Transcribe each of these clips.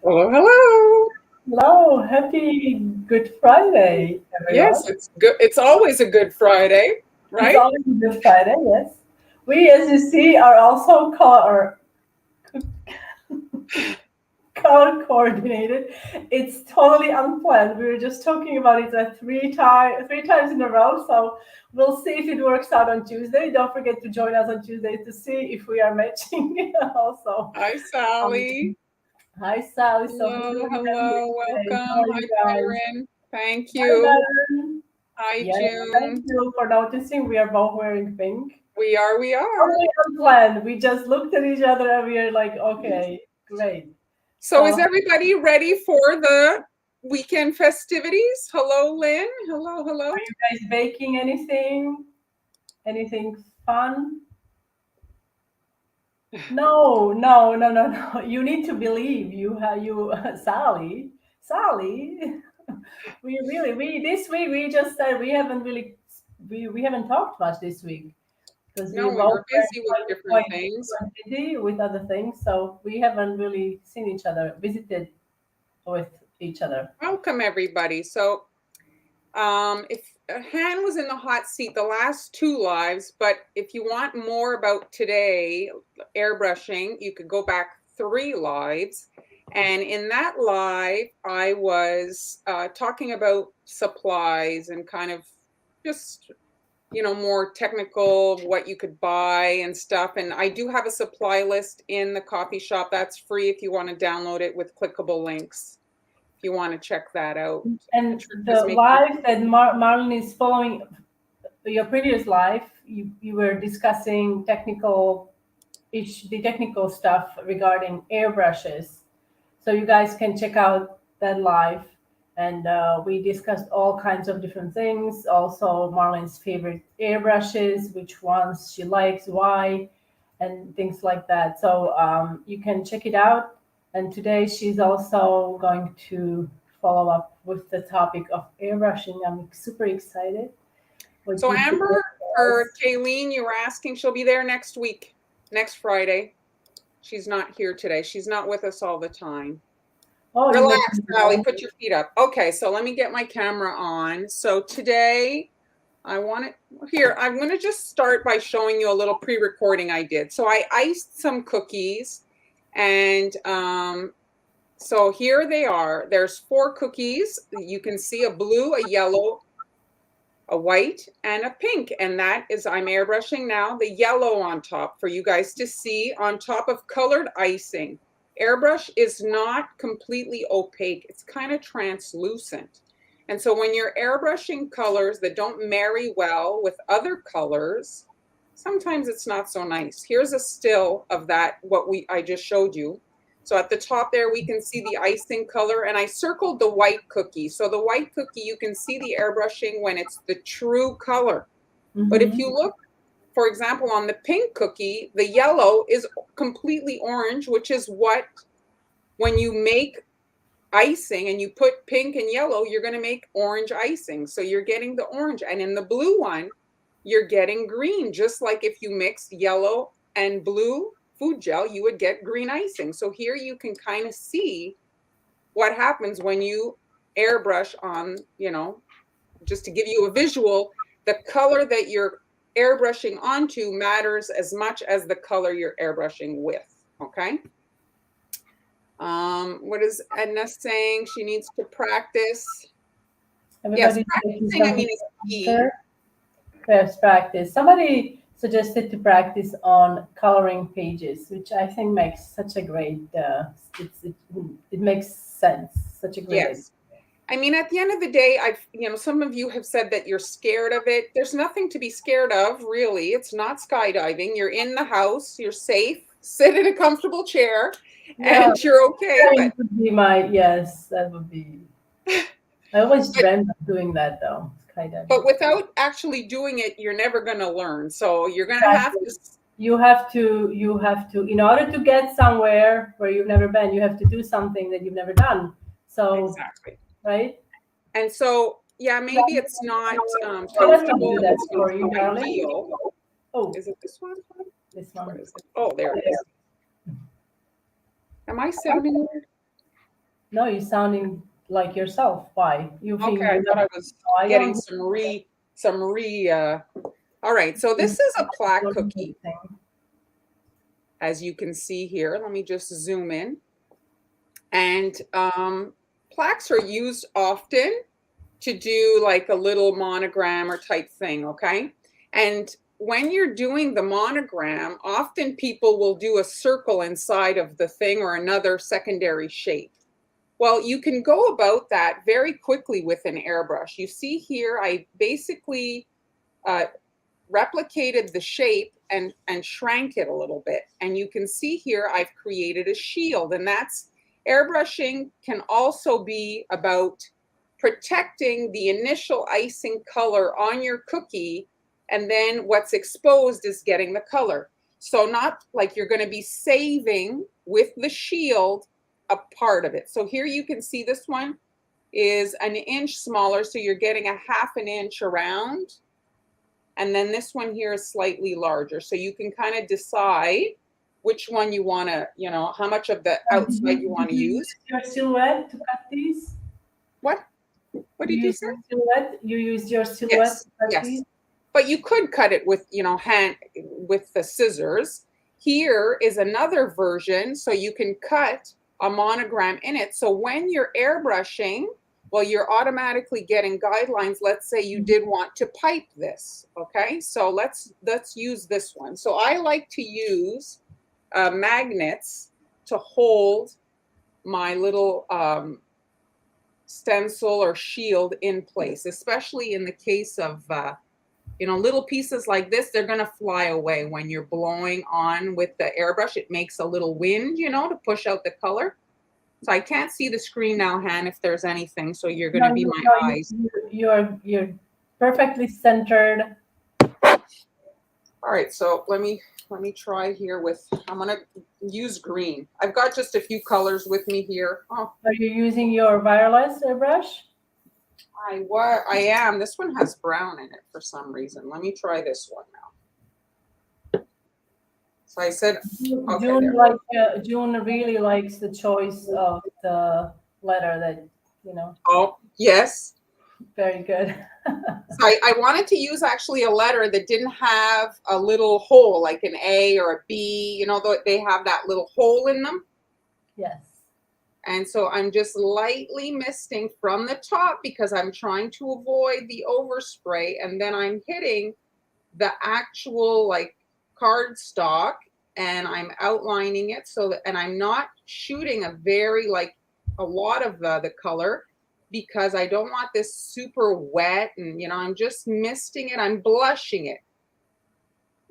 Hello, hello. Hello, happy Good Friday, everyone. Yes, it's good. It's always a good Friday, It's right? always a Good Friday, yes. We, as you see, are also color coordinated. It's totally unplanned. We were just talking about it three times in a row. So we'll see if it works out on Tuesday. Don't forget to join us on Tuesday to see if we are matching. Also, Hi, um, Sally. hi Sally. So happy Hello, to have you hello. today. How Welcome. are Hi, you guys? Byron. Thank Hi, you. Darren. Hi, Yes, thank June. you for noticing. We are both wearing pink. We are, we are. Totally unplanned. We just looked at each other and we are like, okay, great. So is So, everybody ready for the weekend festivities? Hello, Lynn. Hello, are hello. you guys baking anything? Anything fun? No, no, no, no, no. You need to believe Sally. Sally. We this week we just said we haven't talked much this week because we No, we both were were busy with different things. quite busy with other things, so we haven't really seen each other, visited with each other. Welcome, everybody. So if Han was in the hot seat the last two lives, but if you want more about today, airbrushing, you could go back 3 lives. And in that live, I was talking about supplies and kind of just, more technical, what you could buy and stuff. And I do have a supply list in the coffee shop. That's free if you want to download it with clickable links. If you want to check that out. And Patricia's the making. life that Marlon is following, your previous life, you were discussing the technical stuff regarding airbrushes. So you guys can check out that live. And we discussed all kinds of different things. Also, Marlene's favorite airbrushes, which ones she likes, why, and things like that. So you can check it out. And today she's also going to follow up with the topic of airbrushing. I'm super excited. What So you Amber for or us. Kayleen, you were asking, she'll be there next week, next Friday. She's not here today. She's not with us all the time. Oh, you Relax, let me Sally, know. put your feet up. Okay, so let me get my camera on. So today I want it here. I'm going to just start by showing you a little pre-recording I did. So I iced some cookies and so here they are. There's 4 cookies. You can see a blue, a yellow, a white, and a pink. And that is, I'm airbrushing now, the yellow on top for you guys to see on top of colored icing. Airbrush is not completely opaque. It's kind of translucent. And so when you're airbrushing colors that don't marry well with other colors, sometimes it's not so nice. Here's a still of that, I just showed you. So at the top there, we can see the icing color, and I circled the white cookie. So the white cookie, you can see the airbrushing when it's the true color. But if you Mm-hmm. look, for example, on the pink cookie, the yellow is completely orange, which is what, when you make icing and you put pink and yellow, you're going to make orange icing. So you're getting the orange. And in the blue one, you're getting green, just like if you mixed yellow and blue food gel, you would get green icing. So here you can kind of see what happens when you airbrush on, just to give you a visual, the color that you're airbrushing onto matters as much as the color you're airbrushing with. Okay. What is Edna saying? She needs to practice. Yes, Everybody's taking practicing, I something mean, is to key. answer. Best practice. Somebody suggested to practice on coloring pages, which I think makes such a great. It makes sense. Such a great idea. Yes. I mean, at the end of the day, some of you have said that you're scared of it. There's nothing to be scared of, really. It's not skydiving. You're in the house, you're safe, sit in a comfortable chair, Yeah, and you're okay. that would be my yes. That would be. I always But dreamt of doing that though, skydiving. but without actually doing it, you're never going to learn. So you're going to have Exactly. to. You have to in order to get somewhere where you've never been, you have to do something that you've never done. So, Exactly. right? And so, yeah, maybe it's not So let me do comfortable. that It's not for you, so darling. ideal. Oh, Is it this one? this What one. is it? Oh, there it is. Am I sounding weird? No, you're sounding like yourself. Why? You think Okay, I thought I was I getting don't all right, so this is a plaque cookie, thing. as you can see here. Let me just zoom in. And plaques are used often to do like a little monogram or type thing, okay? And when you're doing the monogram, often people will do a circle inside of the thing or another secondary shape. Well, you can go about that very quickly with an airbrush. You see here, I basically replicated the shape and shrank it a little bit. And you can see here, I've created a shield, and that's airbrushing can also be about protecting the initial icing color on your cookie, and then what's exposed is getting the color. So not like you're going to be saving with the shield a part of it. So here you can see this one is an inch smaller, so you're getting a half an inch around. And then this one here is slightly larger. So you can kind of decide which one you want to, you know, how much of the outside you want to use. Your silhouette to cut these? What? What did you say? Silhouette? You use your silhouette Yes, to cut yes. these? But you could cut it with, you know, with the scissors. Here is another version, so you can cut a monogram in it. So when you're airbrushing, well, you're automatically getting guidelines. Let's say you did want to pipe this, okay? So let's use this one. So I like to use magnets to hold my little stencil or shield in place, especially in the case of you know, little pieces like this. They're going to fly away when you're blowing on with the airbrush. It makes a little wind, you know, to push out the color. So I can't see the screen now, Han, if there's anything. So you're going to be my eyes. You're perfectly centered. All right, so let me try here with, I'm going to use green. I've got just a few colors with me here. Oh. Are you using your wireless airbrush? I am. This one has brown in it for some reason. Let me try this one now. So I said, okay, June really likes the choice of the letter that, you know. Oh, yes. Very good. So I wanted to use actually a letter that didn't have a little hole, like an A or a B, you know, they have that little hole in them. Yes. And so I'm just lightly misting from the top because I'm trying to avoid the overspray. And then I'm hitting the actual like cardstock and I'm outlining it so that, and I'm not shooting a lot of the color because I don't want this super wet, and you know, I'm just misting it. I'm blushing it.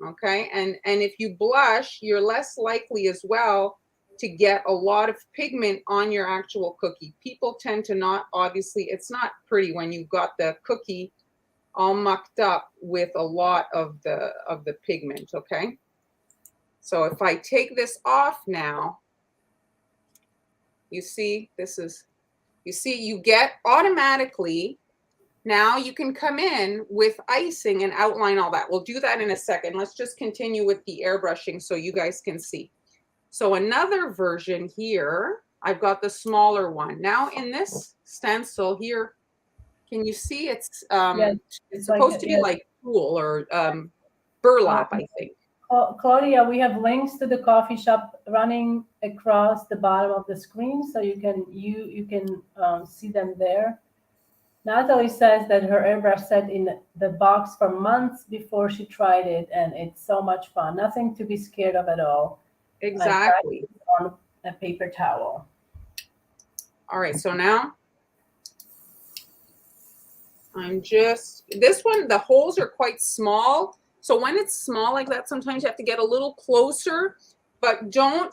Okay. And if you blush, you're less likely as well to get a lot of pigment on your actual cookie. People tend to not, obviously, it's not pretty when you've got the cookie all mucked up with a lot of the pigment, okay? So if I take this off now, you see, you get automatically, now you can come in with icing and outline all that. We'll do that in a second. Let's just continue with the airbrushing so you guys can see. So another version here, I've got the smaller one. Now in this stencil here, can you see it's yes, it's supposed to be like tulle or burlap, I think. Claudia, we have links to the coffee shop running across the bottom of the screen, so you can see them there. Natalie says that her airbrush sat in the box for months before she tried it, and it's so much fun. Nothing to be scared of at all. Exactly. On a paper towel. All right, so now this one, the holes are quite small. So when it's small like that, sometimes you have to get a little closer, but don't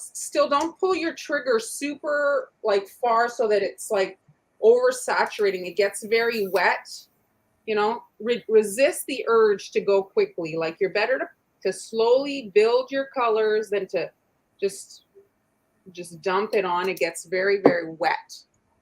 pull your trigger super like far so that it's like oversaturating. It gets very wet, you know. Resist the urge to go quickly. Like you're better to slowly build your colors than to just dump it on. It gets very, very wet.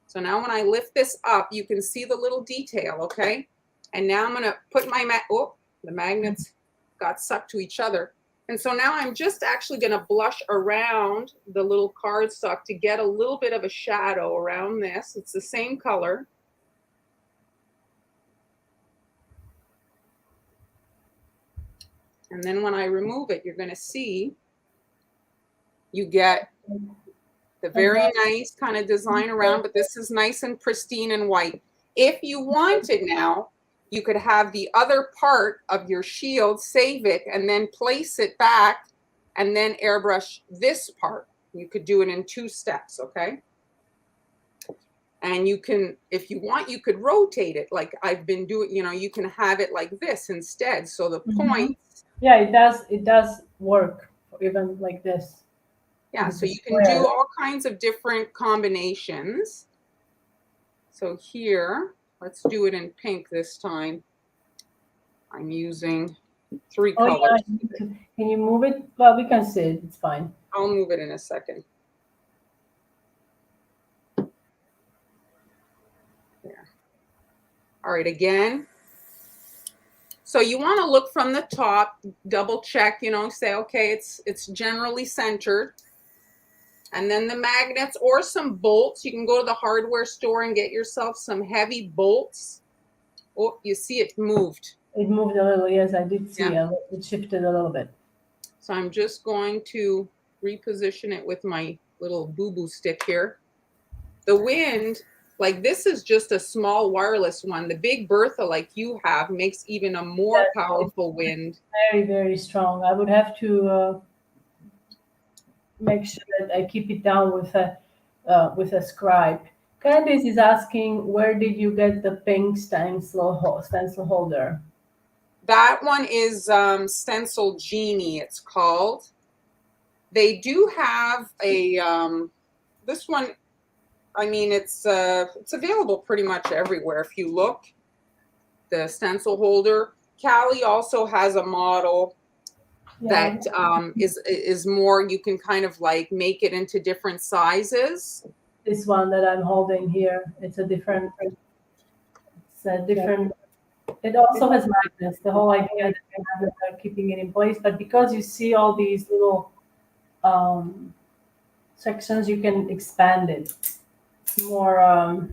So now when I lift this up, you can see the little detail, okay? And now I'm going to put the magnets got stuck to each other. And so now I'm just actually going to blush around the little cardstock to get a little bit of a shadow around this. It's the same color. And then when I remove it, you're going to see you get the very nice kind of design around, but this is nice and pristine and white. If you wanted now, you could have the other part of your shield, save it, and then place it back, and then airbrush this part. You could do it in 2 steps, okay? And you can, if you want, you could rotate it like I've been doing, you know, you can have it like this instead. So the points. Yeah, it does work even like this. Yeah, so you can do all kinds of different combinations. So here, let's do it in pink this time. I'm using 3 colors. Yeah. Can you move it? Well, we can see it. It's fine. I'll move it in a second. There. All right, again. So you want to look from the top, double check, you know, say, okay, it's generally centered. And then the magnets or some bolts. You can go to the hardware store and get yourself some heavy bolts. Oh, you see it moved. It moved a little. Yes, I did see it. It shifted a little bit. So I'm just going to reposition it with my little boo-boo stick here. The wind, like this is just a small wireless one. The big Bertha like you have makes even a more powerful wind. Very, very strong. I would have to make sure that I keep it down with a scribe. Candice is asking, where did you get the pink stencil holder? That one is Stencil Genie, it's called. They do have a, this one, I mean, it's available pretty much everywhere if you look. The stencil holder. Callie also has a model that is more, you can kind of like make it into different sizes. This one that I'm holding here, it's a different, it also has magnets. The whole idea that you have keeping it in place, but because you see all these little sections, you can expand it more.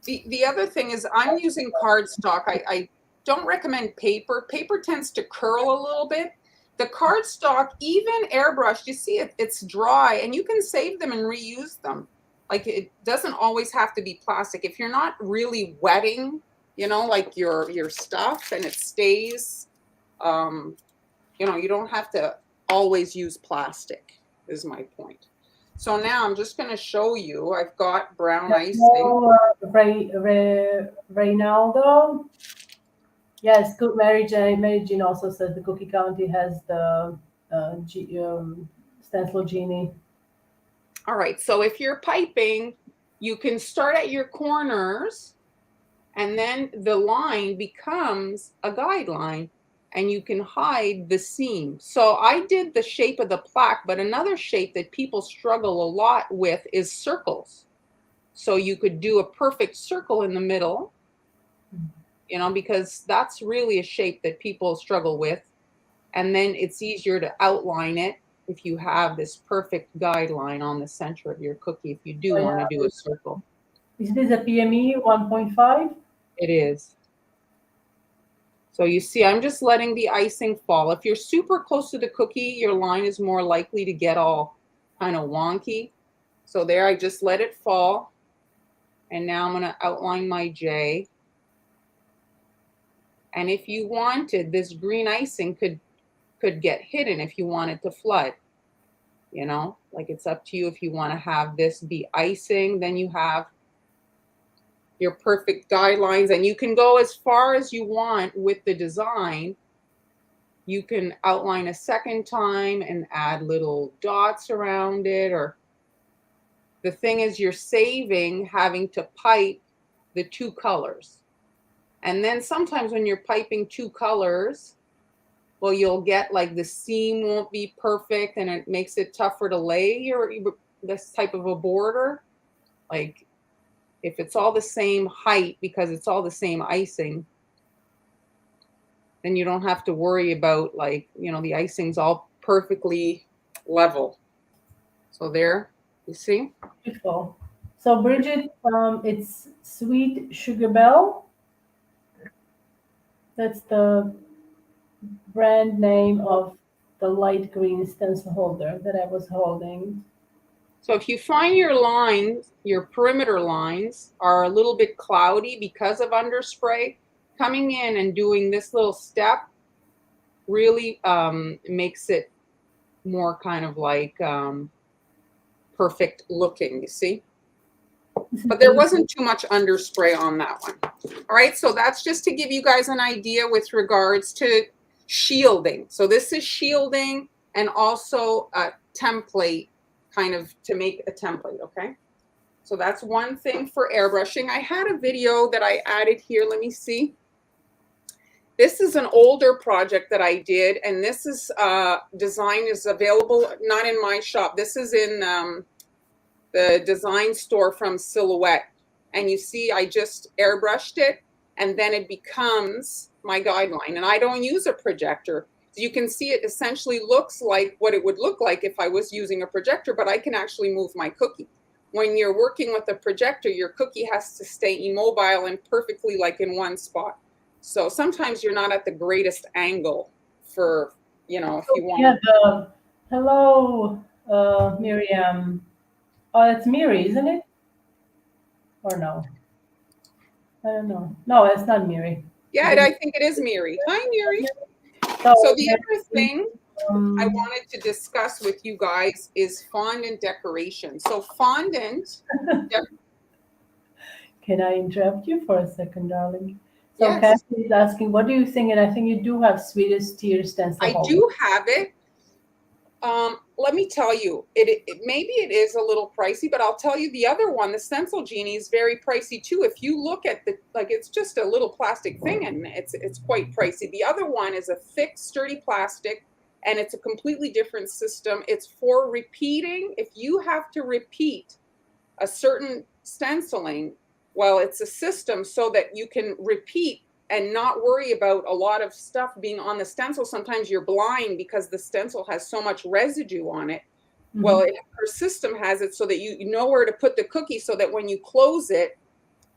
The other thing is I'm using cardstock. I don't recommend paper. Paper tends to curl a little bit. The cardstock, even airbrushed, you see it's dry and you can save them and reuse them. Like it doesn't always have to be plastic. If you're not really wetting, you know, like your stuff and it stays, you know, you don't have to always use plastic is my point. So now I'm just going to show you, I've got brown icing. Reynaldo. Yes, Mary Jean also says the Cookie County has the Stencil Genie. All right, so if you're piping, you can start at your corners and then the line becomes a guideline and you can hide the seam. So I did the shape of the plaque, but another shape that people struggle a lot with is circles. So you could do a perfect circle in the middle, you know, because that's really a shape that people struggle with. And then it's easier to outline it if you have this perfect guideline on the center of your cookie, if you do want to do a circle. Is this a PME 1.5? It is. So you see, I'm just letting the icing fall. If you're super close to the cookie, your line is more likely to get all kind of wonky. So there, I just let it fall. And now I'm going to outline my J. And if you wanted, this green icing could get hidden if you want it to flood. You know, like it's up to you if you want to have this be icing, then you have your perfect guidelines and you can go as far as you want with the design. You can outline a second time and add little dots around it, or the thing is you're saving having to pipe the 2 colors. And then sometimes when you're piping 2 colors, well, you'll get like the seam won't be perfect and it makes it tougher to lay this type of a border. Like if it's all the same height because it's all the same icing, then you don't have to worry about like, you know, the icing's all perfectly level. So there, you see? Beautiful. So Bridget, it's Sweet Sugar Bell. That's the brand name of the light green stencil holder that I was holding. So if you find your lines, your perimeter lines are a little bit cloudy because of underspray, coming in and doing this little step really makes it more kind of like perfect looking, you see? But there wasn't too much underspray on that one. All right, so that's just to give you guys an idea with regards to shielding. So this is shielding and also a template, kind of to make a template, okay? So that's one thing for airbrushing. I had a video that I added here. Let me see. This is an older project that I did, and this is design is available, not in my shop. This is in the design store from Silhouette. And you see, I just airbrushed it, and then it becomes my guideline. And I don't use a projector. So you can see it essentially looks like what it would look like if I was using a projector, but I can actually move my cookie. When you're working with a projector, your cookie has to stay immobile and perfectly like in one spot. So sometimes you're not at the greatest angle for, you know, if you want. Yeah, hello, Miriam. Oh, that's Miri, isn't it? Or no? I don't know. No, it's not Miri. Yeah, I think it is Miri. Hi, Miri. So So the other thing I wanted to discuss with you guys is fondant decoration. So fondant. Can I interrupt you for a second, darling? So Yes. Kathy is asking, what do you think? And I think you do have Sweetest Tears stencil I holder. do have it. Let me tell you, it maybe it is a little pricey, but I'll tell you the other one, the Stencil Genie, is very pricey too. If you look at the, like, it's just a little plastic thing and it's quite pricey. The other one is a thick, sturdy plastic, and it's a completely different system. It's for repeating. If you have to repeat a certain stenciling, well, it's a system so that you can repeat and not worry about a lot of stuff being on the stencil. Sometimes you're blind because the stencil has so much residue on it. Mm-hmm. Well, her system has it so that you know where to put the cookie so that when you close it,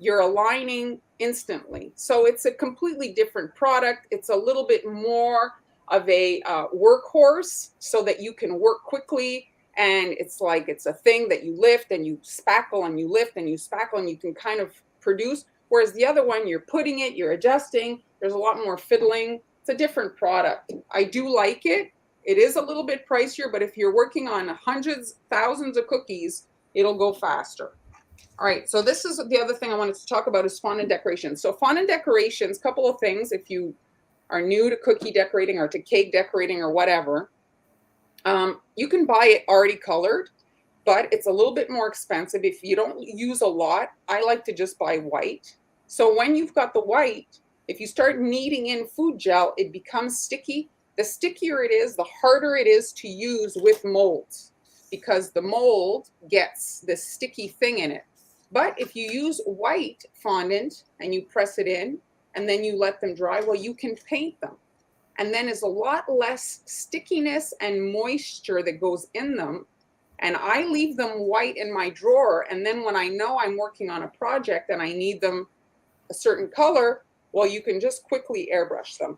you're aligning instantly. So it's a completely different product. It's a little bit more of a workhorse so that you can work quickly. And it's like it's a thing that you lift and you spackle and you lift and you spackle and you can kind of produce. Whereas the other one, you're putting it, you're adjusting. There's a lot more fiddling. It's a different product. I do like it. It is a little bit pricier, but if you're working on hundreds, thousands of cookies, it'll go faster. All right, so this is the other thing I wanted to talk about is fondant decorations. So fondant decorations, couple of things. If you are new to cookie decorating or to cake decorating or whatever, you can buy it already colored, but it's a little bit more expensive. If you don't use a lot, I like to just buy white. So when you've got the white, if you start kneading in food gel, it becomes sticky. The stickier it is, the harder it is to use with molds because the mold gets this sticky thing in it. But if you use white fondant and you press it in and then you let them dry, well, you can paint them. And then there's a lot less stickiness and moisture that goes in them. And I leave them white in my drawer. And then when I know I'm working on a project and I need them a certain color, well, you can just quickly airbrush them.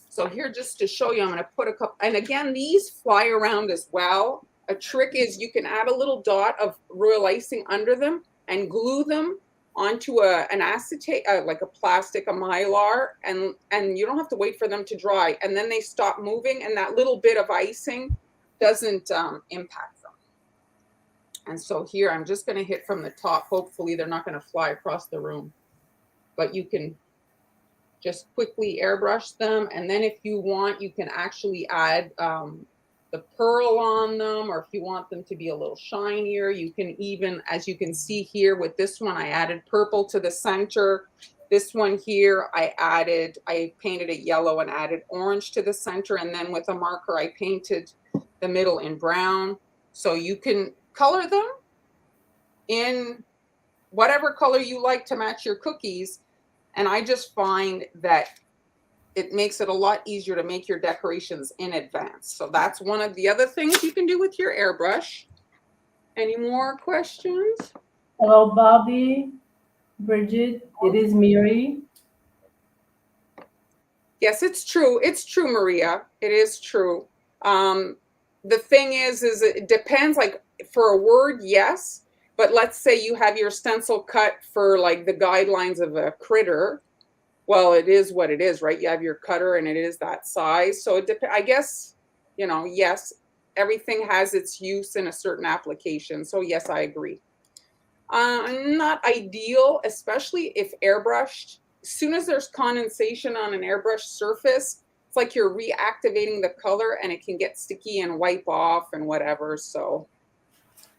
So here, just to show you, I'm going to put a couple, and again, these fly around as well. A trick is you can add a little dot of royal icing under them and glue them onto an acetate, like a plastic, a mylar, and you don't have to wait for them to dry. And then they stop moving, and that little bit of icing doesn't impact them. And so here, I'm just going to hit from the top. Hopefully, they're not going to fly across the room. But you can just quickly airbrush them. And then if you want, you can actually add the pearl on them, or if you want them to be a little shinier, you can even, as you can see here with this one, I added purple to the center. This one here, I painted it yellow and added orange to the center. And then with a marker, I painted the middle in brown. So you can color them in whatever color you like to match your cookies. And I just find that it makes it a lot easier to make your decorations in advance. So that's one of the other things you can do with your airbrush. Any more questions? Hello, Bobby, Bridget. It is Miri. Yes, it's true. It's true, Maria. It is true. The thing is it depends, like for a word, yes. But let's say you have your stencil cut for like the guidelines of a critter. Well, it is what it is, right? You have your cutter and it is that size. So it I guess, you know, yes, everything has its use in a certain application. So yes, I agree. Not ideal, especially if airbrushed. As soon as there's condensation on an airbrush surface, it's like you're reactivating the color and it can get sticky and wipe off and whatever. So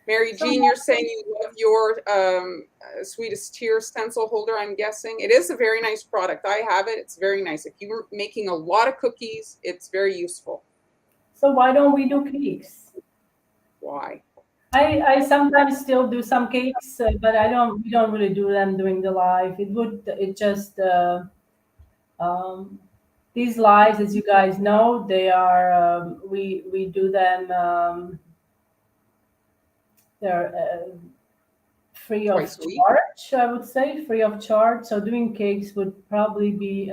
Mary Jean, you're saying you love your Sweetest Tear stencil holder, I'm guessing. It is a very nice product. I have it. It's very nice. If you're making a lot of cookies, it's very useful. So why don't we do cakes? Why? I sometimes still do some cakes, but we don't really do them during the live. These lives, as you guys know, they are we do them. They're free of charge, I would say, free of charge. So doing cakes would probably be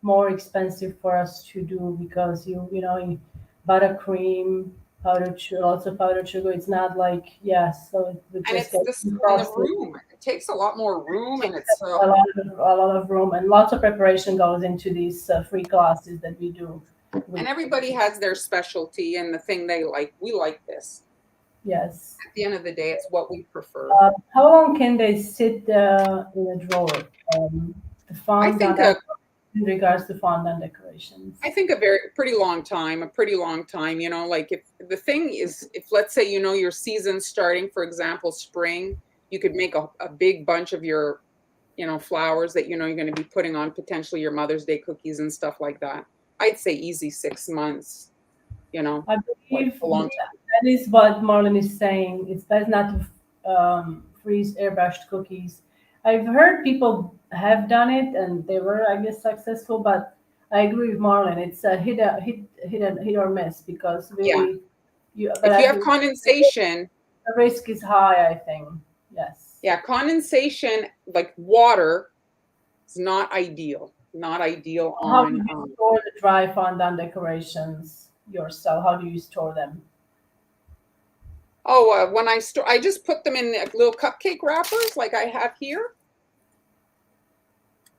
more expensive for us to do because you know buttercream, lots of powdered sugar. It's not like so it would and just it's in the room. It takes a lot more room, and it's a lot of room, and lots of preparation goes into these free classes that we do. And everybody has their specialty and the thing they like. We like this. Yes. At the end of the day, it's what we prefer. How long can they sit in a drawer? The fondant, in regards to fondant decorations, I think a pretty long time. You know, like if the thing is, if let's say, you know, your season's starting, for example, spring, you could make a big bunch of your, you know, flowers that, you know, you're going to be putting on potentially your Mother's Day cookies and stuff like that. I'd say easy 6 months, you know. I believe a long time. that is what Marlon is saying. It's best not to freeze airbrushed cookies. I've heard people have done it and they were, I guess, successful, but I agree with Marlon. It's a hit or miss because really, if you have condensation, the risk is high, I think. Yes. Yeah, condensation, like water, is not ideal. Not ideal on. How do you store the dry fondant decorations yourself? How do you store them? Oh, when I just put them in little cupcake wrappers like I have here.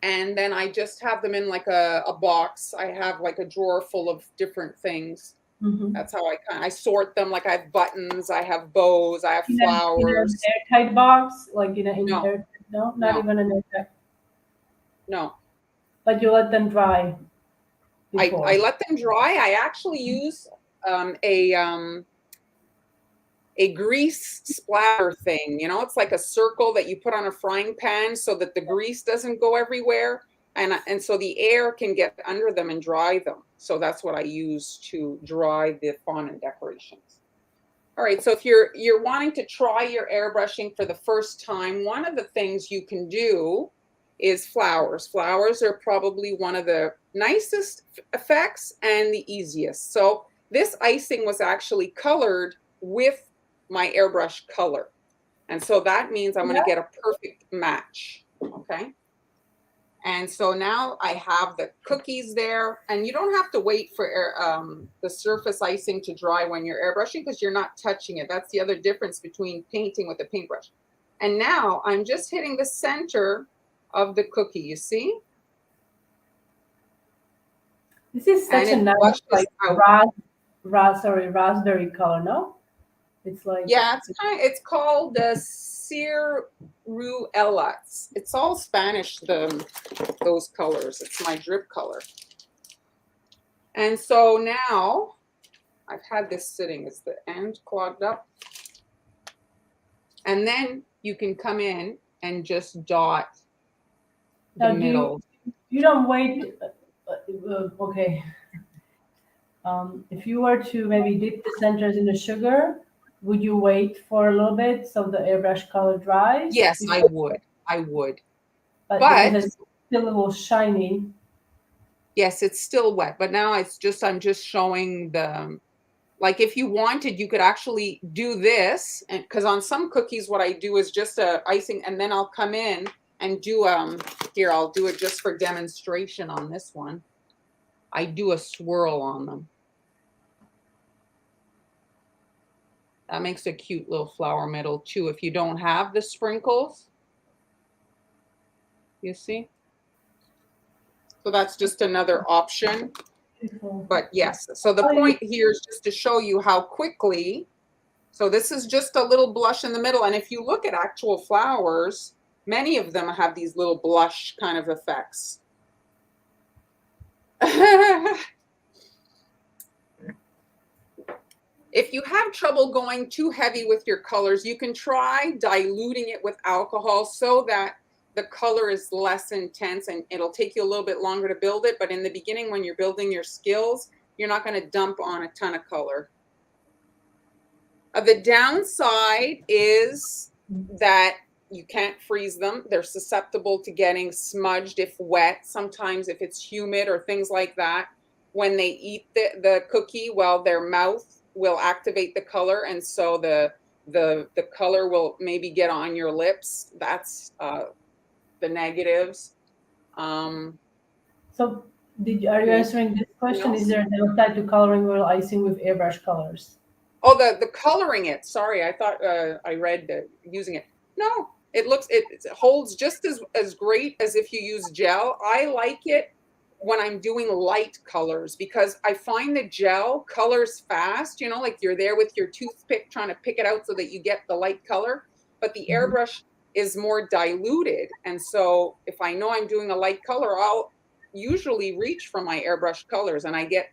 And then I just have them in like a box. I have like a drawer full of different things. Mm-hmm. That's how I sort them. Like I have buttons, I have bows, I have flowers. In an airtight box? Like not even an airtight. No. But you let them dry. I let them dry. I actually use a grease splatter thing. You know, it's like a circle that you put on a frying pan so that the grease doesn't go everywhere. And so the air can get under them and dry them. So that's what I use to dry the fondant decorations. All right, so if you're wanting to try your airbrushing for the first time, one of the things you can do is flowers. Flowers are probably one of the nicest effects and the easiest. So this icing was actually colored with my airbrush color. And so that means I'm going to get a perfect match, okay? And so now I have the cookies there, and you don't have to wait for the surface icing to dry when you're airbrushing because you're not touching it. That's the other difference between painting with a paintbrush. And now I'm just hitting the center of the cookie, you see? This is such a nice like raspberry color, no? It's like it's called the ciruela. It's all Spanish, those colors. It's my drip color. And so now I've had this sitting. Is the end clogged up? And then you can come in and just dot the middle. You don't wait. Okay. If you were to maybe dip the centers in the sugar, would you wait for a little bit so the airbrush color dries? Yes, I would. But because it's still a little shiny. Yes, it's still wet, but now it's just, I'm just showing the, like if you wanted, you could actually do this. And because on some cookies, what I do is just a icing, and then I'll come in and do, here, I'll do it just for demonstration on this one. I do a swirl on them. That makes a cute little flower medal too. If you don't have the sprinkles, you see? So that's just another option. But yes, so the point here is just to show you how quickly, so this is just a little blush in the middle. And if you look at actual flowers, many of them have these little blush kind of effects. If you have trouble going too heavy with your colors, you can try diluting it with alcohol so that the color is less intense, and it'll take you a little bit longer to build it. But in the beginning, when you're building your skills, you're not going to dump on a ton of color. The downside is that you can't freeze them. They're susceptible to getting smudged if wet. Sometimes if it's humid or things like that, when they eat the cookie, well, their mouth will activate the color, and so the color will maybe get on your lips. That's the negatives. So are you answering this question? Is there a downside to coloring while icing with airbrush colors? Oh, the coloring it. Sorry, I thought I read using it. No, it looks, it holds just as great as if you use gel. I like it when I'm doing light colors because I find the gel colors fast, you know, like you're there with your toothpick trying to pick it out so that you get the light color. But the airbrush is more diluted. And so if I know I'm doing a light color, I'll usually reach for my airbrush colors, and I get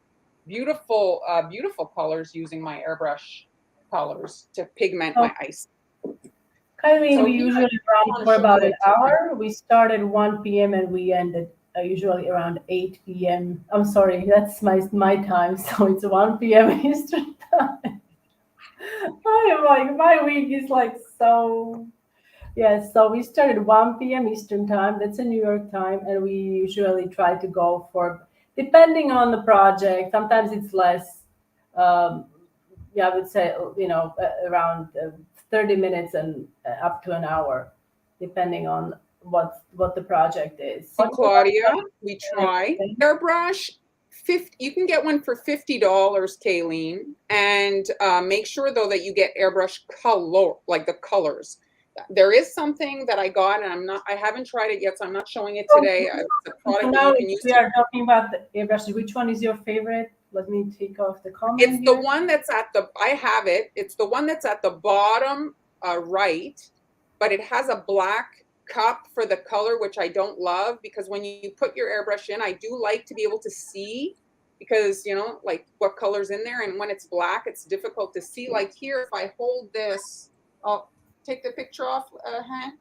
beautiful, beautiful colors using my airbrush colors to pigment my ice. Kylie, so we usually run for about an hour. We start at 1 p.m. and we end at usually around 8 p.m. I'm sorry, that's my time, so it's 1 p.m. Eastern time. I am like, my week is like so. Yes, so we start at 1 p.m. Eastern time. That's in New York time, and we usually try to go for, depending on the project. Sometimes it's less. Yeah, I would say, you know, around 30 minutes and up to an hour, depending on what the project is. So Claudia, we try airbrush. You can get one for $50, Kayleen, and make sure though that you get airbrush color, like the colors. There is something that I got, and I haven't tried it yet, so I'm not showing it today. The product so now that you can use. We are talking about the airbrush. Which one is your favorite? Let me take off the comment. It's the one that's at the, I have it. It's the one that's at the bottom right, but it has a black cup for the color, which I don't love, because when you put your airbrush in, I do like to be able to see, because, you know, like what color's in there. And when it's black, it's difficult to see. Like here, if I hold this, I'll take the picture off, Han.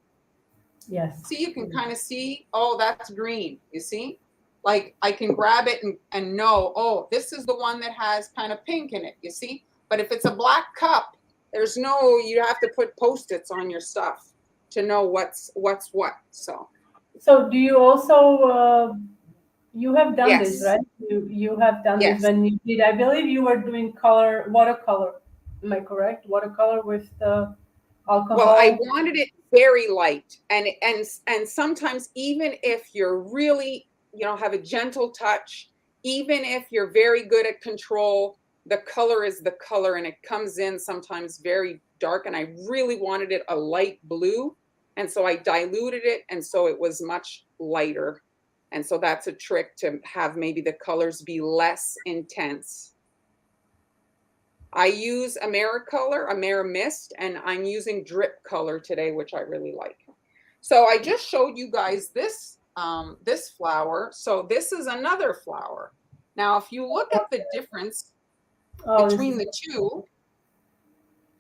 Yes. See, you can kind of see, oh, that's green, you see? Like I can grab it and know, oh, this is the one that has kind of pink in it, you see? But if it's a black cup, there's no, you have to put Post-its on your stuff to know what's what. So do you also, you have done this, right? You have done this when you did, I believe you were doing watercolor. Am I correct? Watercolor with the alcohol? Well, I wanted it very light. And sometimes even if you're really, you know, have a gentle touch, even if you're very good at control, the color is the color, and it comes in sometimes very dark. And I really wanted it a light blue. And so I diluted it. And so it was much lighter. And so that's a trick, to have maybe the colors be less intense. I use Amerimist, and I'm using Drip Color today, which I really like. So I just showed you guys this, this flower. So this is another flower. Now, if you look at the difference between the two,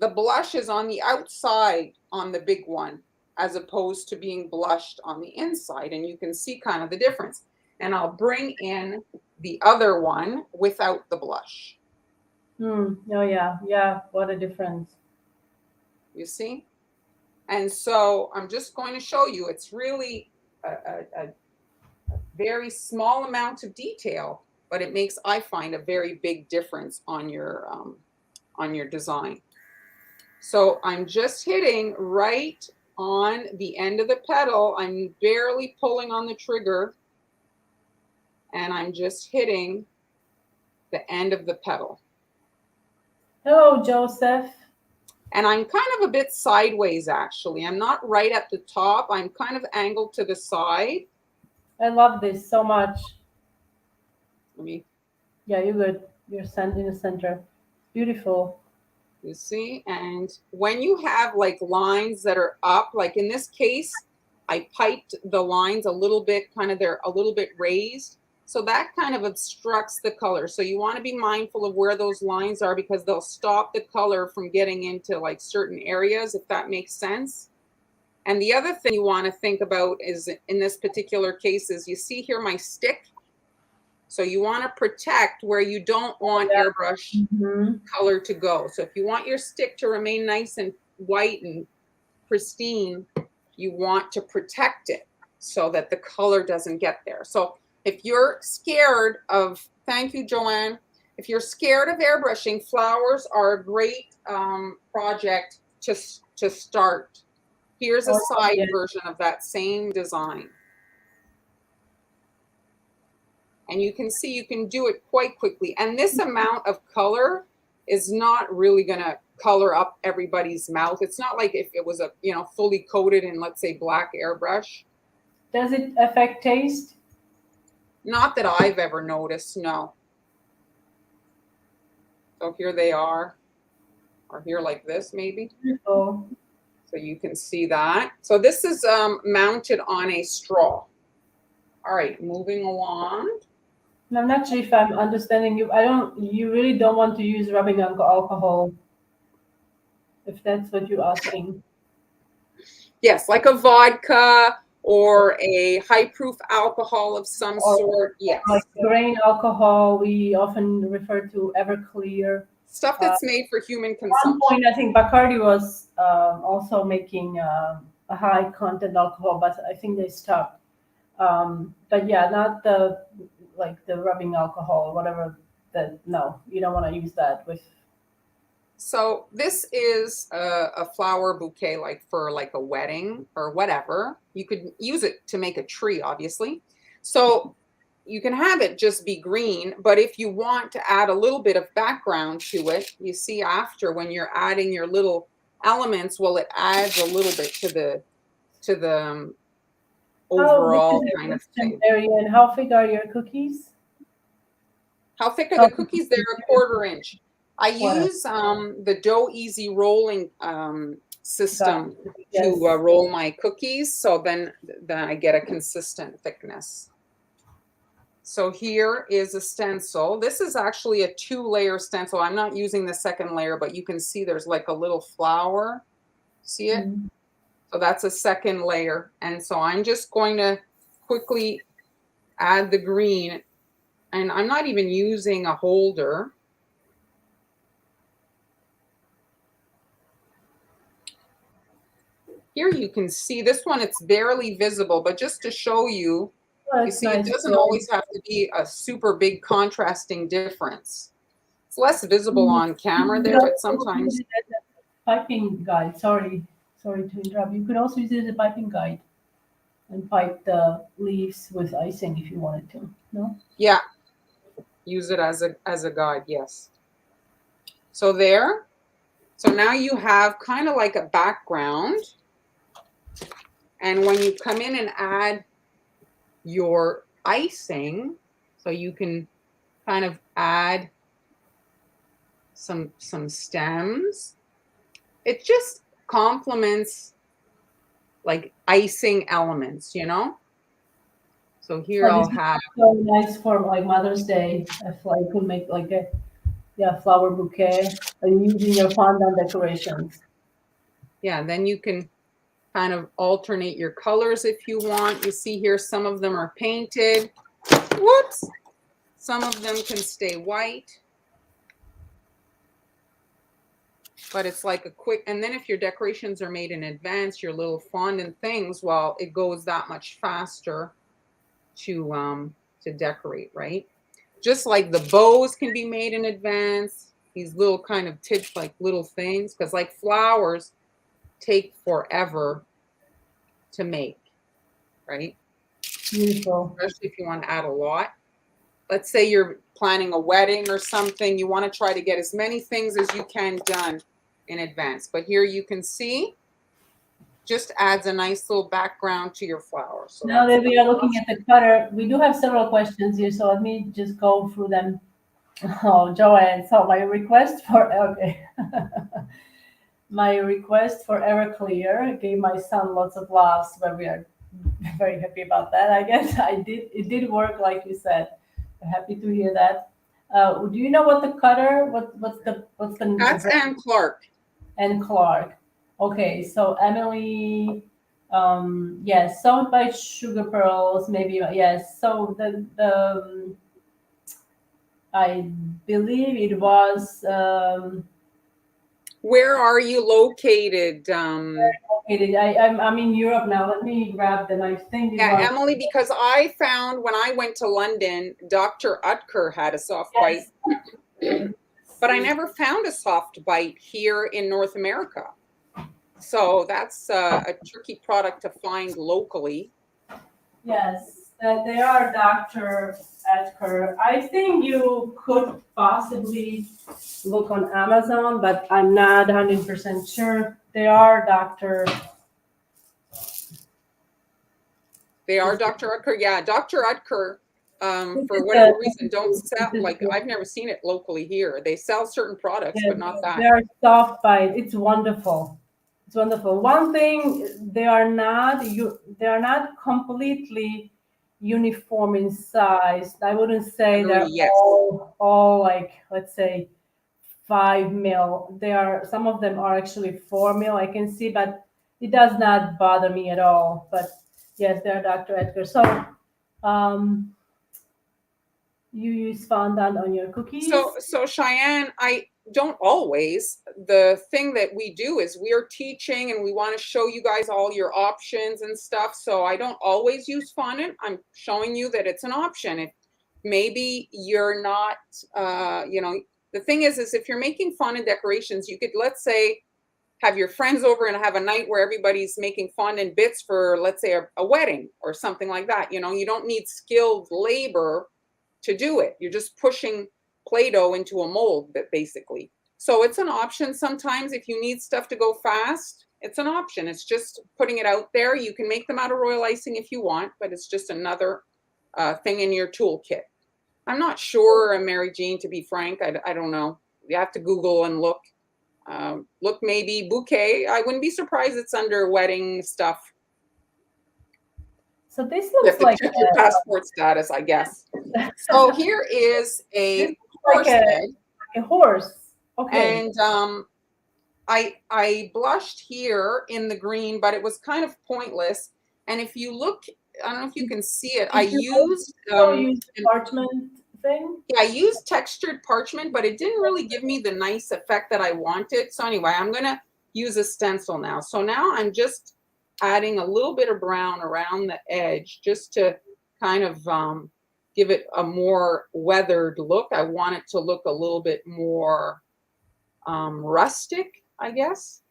the blush is on the outside on the big one, as opposed to being blushed on the inside. And you can see kind of the difference. And I'll bring in the other one without the blush. Oh, yeah. What a difference. You see? And so I'm just going to show you. It's really a very small amount of detail, but it makes, I find, a very big difference on your design. So I'm just hitting right on the end of the petal. I'm barely pulling on the trigger, and I'm just hitting the end of the petal. Hello, Joseph. And I'm kind of a bit sideways, actually. I'm not right at the top. I'm kind of angled to the side. I love this so much. Let me. Yeah, you're good. You're in the center. Beautiful. You see, and when you have like lines that are up, like in this case, I piped the lines a little bit, kind of they're a little bit raised. So that kind of obstructs the color. So you want to be mindful of where those lines are because they'll stop the color from getting into like certain areas, if that makes sense. And the other thing you want to think about is in this particular case is you see here my stick. So you want to protect where you don't want airbrush color to go. So if you want your stick to remain nice and white and pristine, you want to protect it so that the color doesn't get there. So if you're scared of, thank you, Joanne. If you're scared of airbrushing, flowers are a great project to start. Here's a side version of that same design. And you can see you can do it quite quickly. And this amount of color is not really going to color up everybody's mouth. It's not like if it was a, you know, fully coated in, let's say, black airbrush. Does it affect taste? Not that I've ever noticed, no. So here they are, or here like this maybe. Beautiful. So you can see that. So this is mounted on a straw. All right, moving along. I'm not sure if I'm understanding you. You really don't want to use rubbing alcohol, if that's what you're asking. Yes, like a vodka or a high-proof alcohol of some sort. Yes. Like grain alcohol, we often refer to Everclear. Stuff that's made for human consumption. At one point, I think Bacardi was also making a high content alcohol, but I think they stopped. But yeah, not the rubbing alcohol or whatever. No, you don't want to use that with. So this is a flower bouquet, like for like a wedding or whatever. You could use it to make a tree, obviously. So you can have it just be green, but if you want to add a little bit of background to it, you see after when you're adding your little elements, well, it adds a little bit to the overall kind of thing. And how thick are your cookies? How thick are the cookies? They're a 1/4 inch. I use the Dough Easy rolling system to roll my cookies, so then I get a consistent thickness. So here is a stencil. This is actually a 2-layer stencil. I'm not using the second layer, but you can see there's like a little flower. See it? Mm-hmm. So that's a second layer. And so I'm just going to quickly add the green. And I'm not even using a holder. Here you can see this one, it's barely visible, but just to show you, you see it doesn't always have to be a super big contrasting difference. It's less visible on camera there, but sometimes. Piping guide, sorry to interrupt. You could also use it as a piping guide and pipe the leaves with icing if you wanted to, no? Yeah, use it as a guide, yes. So there. So now you have kind of like a background. And when you come in and add your icing, so you can kind of add some stems, it just complements like icing elements, you know? So here I'll have. So nice for like Mother's Day. If like you could make like a flower bouquet using your fondant decorations. Yeah, then you can kind of alternate your colors if you want. You see here, some of them are painted. Whoops! Some of them can stay white. But it's like a quick, and then if your decorations are made in advance, your little fondant things, well, it goes that much faster. to decorate, right? Just like the bows can be made in advance, these little kind of tips, like little things, because like flowers take forever to make, right? Beautiful. Especially if you want to add a lot. Let's say you're planning a wedding or something, you want to try to get as many things as you can done in advance. But here you can see, just adds a nice little background to your flower. So Now that's that we are looking at the cutter, we do have several questions here, so let me just go through them. Oh, Joanne, so my request for okay. My request for Everclear gave my son lots of laughs, but we are very happy about that. I guess it did work like you said. We're happy to hear that. Do you know what the cutter? What's that's the Anne Clark. and Clark? Okay, so Emily, yes, Sold by Sugar Pearls, maybe yes. So I believe it was Where are you located? I'm in Europe now. Let me grab them. I think it Yeah, was Emily, because I found when I went to London, Dr. Utker had a soft bite, yes. but I never found a soft bite here in North America. So that's a tricky product to find locally. Yes, they are Dr. Edgar. I think you could possibly look on Amazon, but I'm not 100% sure. They are Dr. They are Dr. Utker. Yeah, Dr. Utker, This for is whatever the, reason, don't sell, this is like, the I've never seen it locally here. They sell certain products, yeah, but not that. they are soft bite. It's wonderful. It's wonderful. One thing, they are not completely uniform in size. I wouldn't say Agree, they're yes. all like, let's say 5 mil. They are, some of them are actually 4 mil. I can see, but it does not bother me at all. But yes, they're Dr. Edgar. So um, you use fondant on your cookies. So Cheyenne, I don't always. The thing that we do is we're teaching and we want to show you guys all your options and stuff. So I don't always use fondant. I'm showing you that it's an option. If maybe you're not, the thing is if you're making fondant decorations, you could, let's say, have your friends over and have a night where everybody's making fondant bits for, let's say, a wedding or something like that. You don't need skilled labor to do it. You're just pushing Play-Doh into a mold, basically. So it's an option sometimes if you need stuff to go fast. It's an option. It's just putting it out there. You can make them out of royal icing if you want, but it's just another thing in your toolkit. I'm not sure, Mary Jean, to be frank. I don't know. You have to Google and look. Look, maybe bouquet. I wouldn't be surprised it's under wedding stuff. So this You have looks to like check your passport status, I guess. So here is a horse head. a horse. Okay. And I blushed here in the green, but it was kind of pointless. And if you look, I don't know if you can see it. I used parchment thing. Yeah, I used textured parchment, but it didn't really give me the nice effect that I wanted. So anyway, I'm gonna use a stencil now. So now I'm just adding a little bit of brown around the edge just to kind of give it a more weathered look. I want it to look a little bit more rustic, I guess.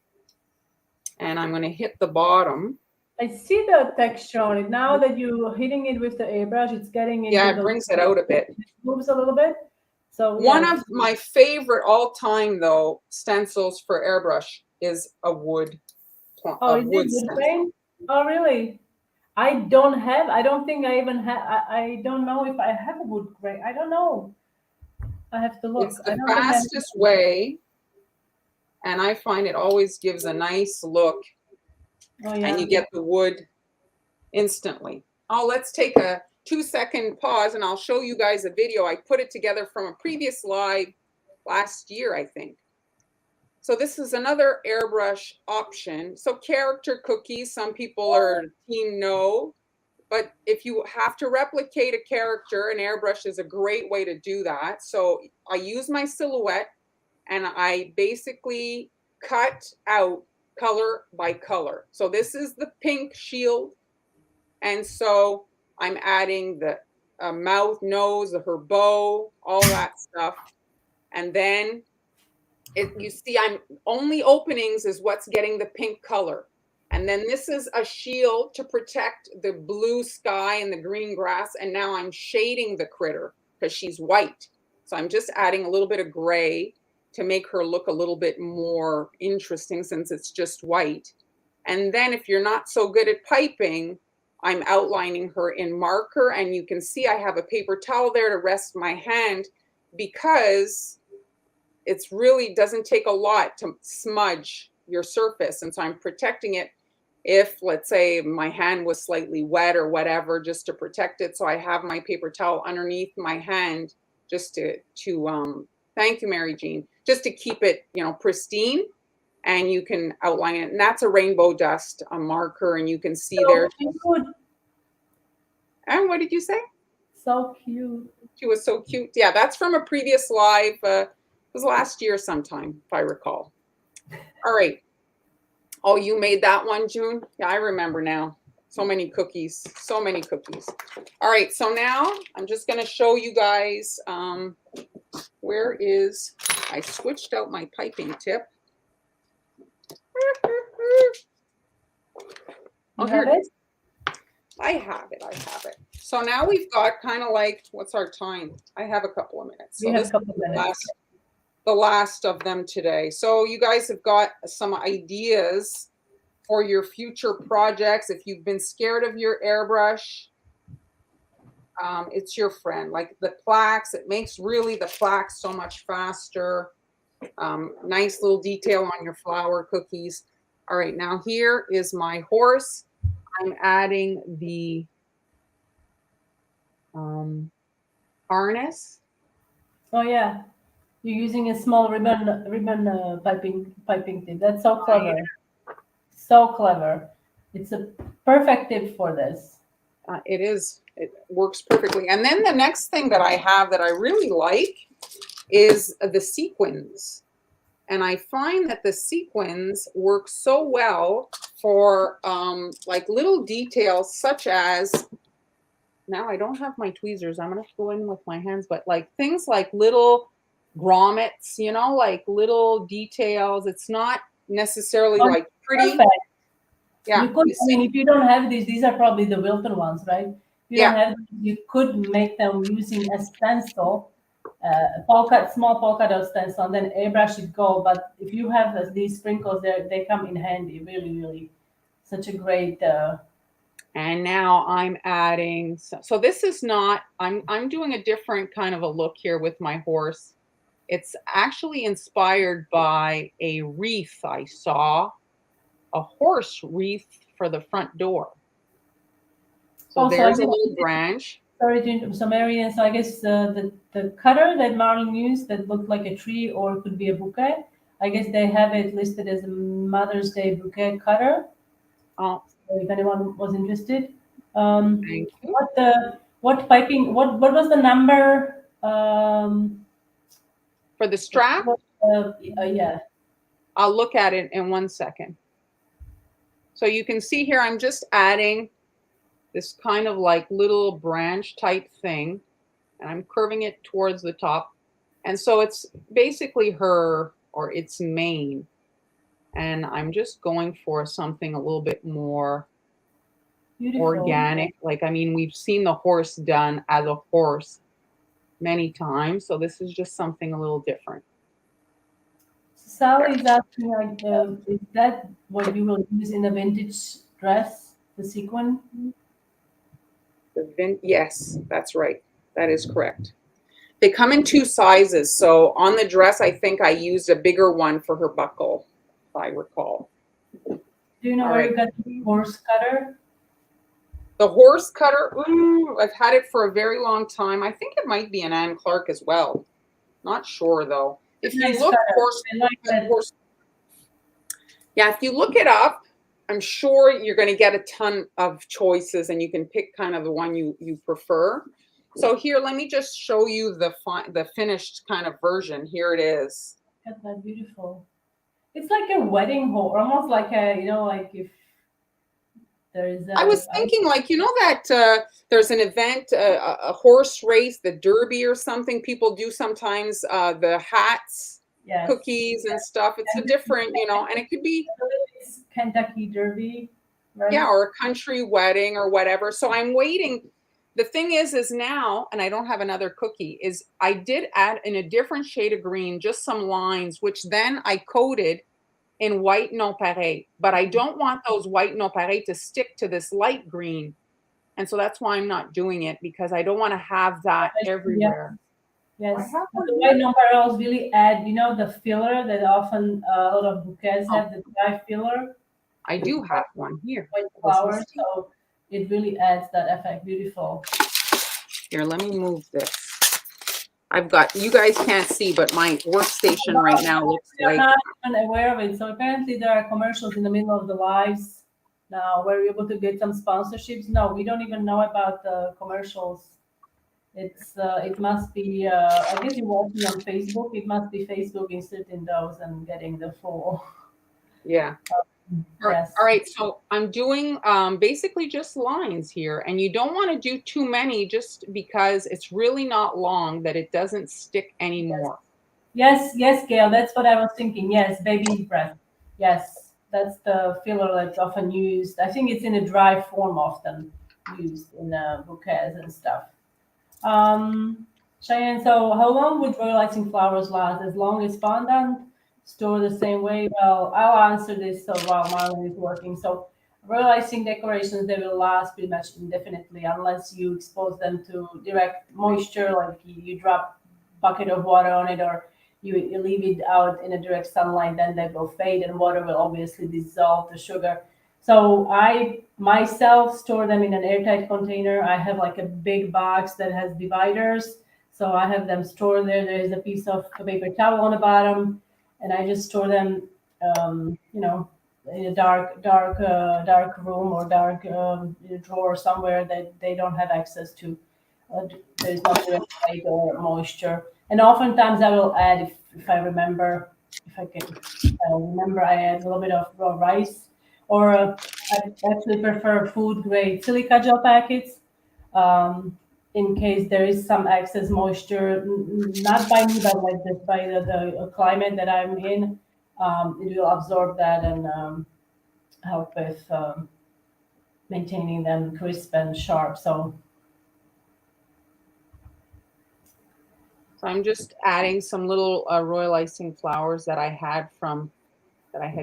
And I'm going to hit the bottom. I see the texture on it. Now that you're hitting it with the airbrush, it's getting into it brings it out a bit. It moves a little bit. So one of my favorite all-time, though, stencils for airbrush is a wood. Wood grain? Oh, really? I don't think I even have. I don't know if I have a wood grain. I don't know. I have to look. It's the fastest way, and I find it always gives a nice look. Oh, yeah. And you get the wood instantly. Oh, let's take a 2-second pause, and I'll show you guys a video. I put it together from a previous live last year, I think. So this is another airbrush option. So character cookies, some people are team no, but if you have to replicate a character, an airbrush is a great way to do that. So I use my silhouette and I basically cut out color by color. So this is the pink shield. And so I'm adding the mouth, nose, her bow, all that stuff. And then you see I'm only openings is what's getting the pink color. And then this is a shield to protect the blue sky and the green grass. And now I'm shading the critter because she's white. So I'm just adding a little bit of gray to make her look a little bit more interesting since it's just white. And then if you're not so good at piping, I'm outlining her in marker. And you can see I have a paper towel there to rest my hand because it's really doesn't take a lot to smudge your surface. And so I'm protecting it if, let's say, my hand was slightly wet or whatever, just to protect it. So I have my paper towel underneath my hand just to thank you, Mary Jean, just to keep it, pristine. And you can outline it. And that's a rainbow dust, a marker, and you can see So there. cute. And what did you say? So cute. She was so cute. Yeah, that's from a previous live. It was last year sometime, if I recall. All right. Oh, you made that one, June? Yeah, I remember now. So many cookies. So many cookies. All right. So now I'm just going to show you guys where is... I switched out my piping tip. You have it? I have it. I have it. So now we've got kind of like, what's our time? I have a couple of minutes. So We have a couple of minutes. The last of them today. So you guys have got some ideas for your future projects. If you've been scared of your airbrush, it's your friend. Like the plaques, it makes really the plaques so much faster. Nice little detail on your flower cookies. All right, now here is my horse. I'm adding the harness. Oh yeah, you're using a small ribbon piping tip. That's so clever. So clever. It's a perfect tip for this. It is. It works perfectly. And then the next thing that I have that I really like is the sequins. And I find that the sequins work so well for like little details such as, now I don't have my tweezers. I'm going to go in with my hands, but like things like little grommets, like little details. It's not necessarily like pretty. Perfect. Yeah. You could, if you don't have these are probably the Wilton ones, right? If you don't have these, you could make them using a stencil, small polka dot stencil, and then airbrush it gold. But if you have these sprinkles, they come in handy. Really, really, such a great. And now I'm adding. So this is not. I'm doing a different kind of a look here with my horse. It's actually inspired by a wreath I saw, a horse wreath for the front door. So there's a little branch. Sorry, so Marian, so I guess the cutter that Marlon used that looked like a tree or it could be a bouquet, I guess they have it listed as a Mother's Day bouquet cutter. Oh, so if anyone was interested. Thank you. What piping, what was the number? For the strap? Yeah. I'll look at it in 1 second. So you can see here, I'm just adding this kind of like little branch type thing, and I'm curving it towards the top. And so it's basically her, or its mane. And I'm just going for something a little bit more beautiful, organic. Like, I mean, we've seen the horse done as a horse many times. So this is just something a little different. Sally is asking, like, is that what you will use in a vintage dress, the sequin? Yes, that's right. That is correct. They come in 2 sizes. So on the dress, I think I used a bigger one for her buckle, if I recall. Do you know where you got the horse cutter? The horse cutter, ooh, I've had it for a very long time. I think it might be an Anne Clark as well. Not sure though. If you look horse, yeah, if you look it up, I'm sure you're going to get a ton of choices and you can pick kind of the one you prefer. So here, let me just show you the finished kind of version. Here it is. That's that beautiful. It's like a wedding horse, almost like a, like if There is I was thinking, like, you know that there's an event, a horse race, the Derby or something. People do sometimes the hats, yes, cookies and stuff. It's a different, you know, and it could be, it's Kentucky Derby, right? yeah, or a country wedding or whatever. So I'm waiting. The thing is now, and I don't have another cookie, is I did add in a different shade of green, just some lines, which then I coated in white nonpareil, but I don't want those white nonpareil to stick to this light green. And so that's why I'm not doing it, because I don't want to have that everywhere. Yes, I have one the here. white nonpareils really add, you know, the filler that often a lot of bouquets have, the dry filler. I do have one here. White flowers, so it really adds that effect. Beautiful. Here, let me move this. I've got, you guys can't see, but my workstation right now looks like. I'm not even aware of it. So apparently there are commercials in the middle of the lives now where you're able to get some sponsorships. No, we don't even know about the commercials. It's it must be I guess you're watching on Facebook. It must be Facebook inserting those and getting the full. Yeah. Yes. All right, so I'm doing basically just lines here, and you don't want to do too many just because it's really not long that it doesn't stick anymore. Yes, yes, Gail, that's what I was thinking. Yes, baby's breath. Yes, that's the filler that's often used. I think it's in a dry form, often used in bouquets and stuff. Cheyenne, so how long would royalizing flowers last? As long as fondant? Store the same way? Well, I'll answer this so while Marlon is working. So royalizing decorations, they will last pretty much indefinitely unless you expose them to direct moisture, like you drop bucket of water on it, or you leave it out in a direct sunlight, then they will fade and water will obviously dissolve the sugar. So I myself store them in an airtight container. I have like a big box that has dividers. So I have them stored there. There is a piece of a paper towel on the bottom, and I just store them, you know, in a dark room or dark drawer somewhere that they don't have access to. There's no direct light or moisture. And oftentimes I will add, if I remember, if I can remember, I add a little bit of raw rice, or I actually prefer food grade silica gel packets in case there is some excess moisture, not by me, but like just by the climate that I'm in. It will absorb that and help with maintaining them crisp and sharp. So I'm just adding some little royalizing flowers that I had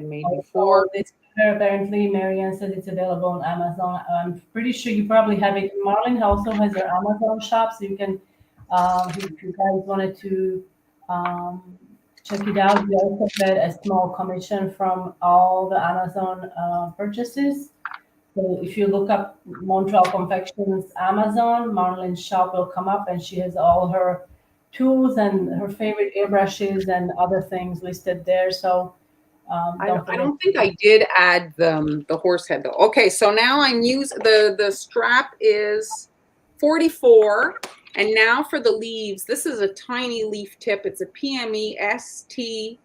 made before. this apparently Marianne said it's available on Amazon. I'm pretty sure you probably have it. Marlon also has her Amazon shop, so you can, if you guys wanted to check it out. We also get a small commission from all the Amazon purchases. So if you look up Montreal Confections Amazon, Marlon's shop will come up, and she has all her tools and her favorite airbrushes and other things listed there. So I don't think I did add the horse head though. Okay, so now I'm using the strap is 44, and now for the leaves, this is a tiny leaf tip. It's a PME ST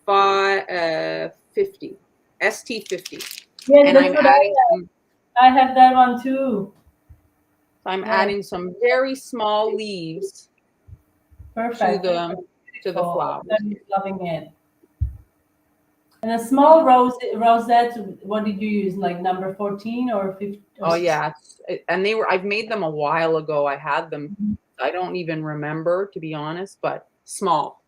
50 ST50. yes, And that's I'm what adding I have that one too. I'm adding some very small leaves Perfect. to the flowers. I'm loving it. And a small rosette, what did you use? Like number 14 or 15? Oh yeah, and I've made them a while ago. I had them. I don't even remember, to be honest, but small.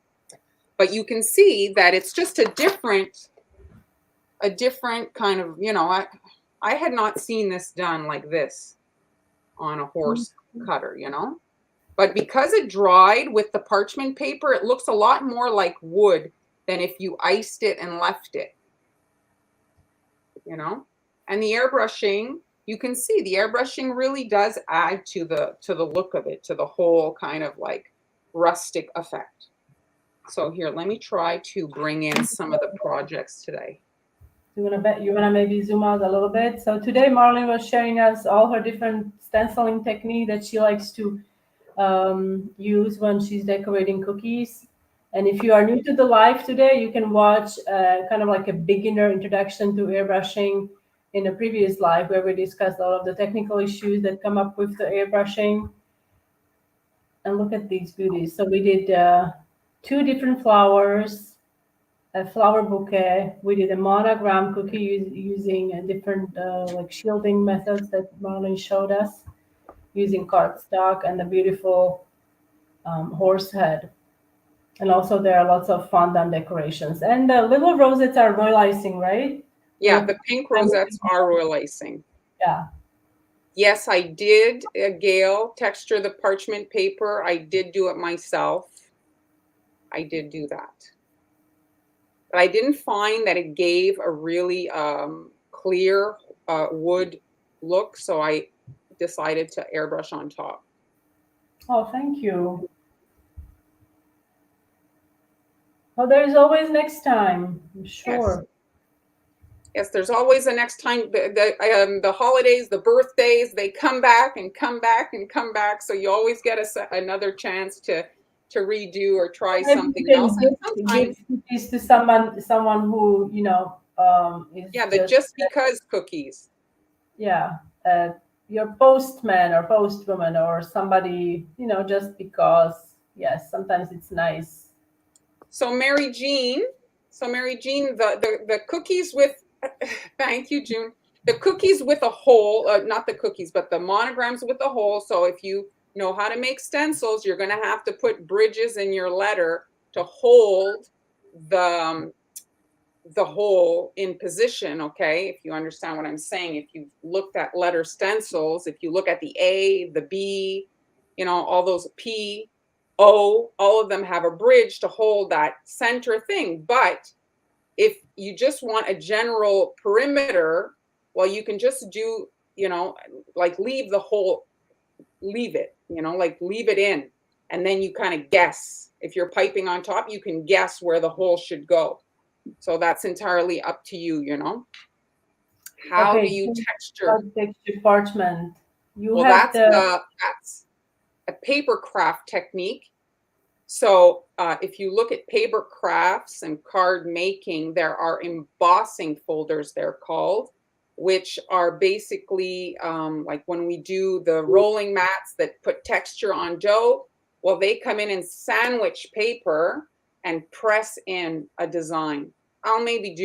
But you can see that it's just a different kind of, you know, I had not seen this done like this on a horse cutter, you know. But because it dried with the parchment paper, it looks a lot more like wood than if you iced it and left it, you know. And the airbrushing, you can see the airbrushing really does add to the look of it, to the whole kind of like rustic effect. So here, let me try to bring in some of the projects today. You wanna maybe zoom out a little bit? So today Marlene was sharing us all her different stenciling technique that she likes to use when she's decorating cookies. And if you are new to the live today, you can watch kind of like a beginner introduction to airbrushing in a previous live where we discussed all of the technical issues that come up with the airbrushing. And look at these beauties. So we did 2 different flowers, a flower bouquet. We did a monogram cookie using a different like shielding methods that Marlon showed us, using cardstock and a beautiful horse head. And also there are lots of fondant decorations. And the little rosettes are royal icing, right? Yeah, the pink rosettes are royal icing. Yeah. Yes, I did, Gail, texture the parchment paper. I did do it myself. I did do that. But I didn't find that it gave a really clear wood look, so I decided to airbrush on top. Oh, thank you. Well, there's always next time, I'm sure. Yes, there's always a next time. The holidays, the birthdays, they come back and come back and come back. So you always get another chance to redo or try something else. And sometimes cookies to someone who is the just because cookies. Yeah, your postman or postwoman or somebody, just because. Yes, sometimes it's nice. So Mary Jean, the cookies with. Thank you, June. The cookies with a hole, not the cookies, but the monograms with a hole. So if you know how to make stencils, you're going to have to put bridges in your letter to hold the hole in position, okay? If you understand what I'm saying, if you've looked at letter stencils, if you look at the A, the B, all those P, O, all of them have a bridge to hold that center thing. But if you just want a general perimeter, well, you can just do, like leave the hole, leave it, like leave it in. And then you kind of guess. If you're piping on top, you can guess where the hole should go. So that's entirely up to you, How do you texture? Texture parchment. That's a paper craft technique. So if you look at paper crafts and card making, there are embossing folders, they're called, which are basically like when we do the rolling mats that put texture on dough, well, they come in and sandwich paper and press in a design. I'll maybe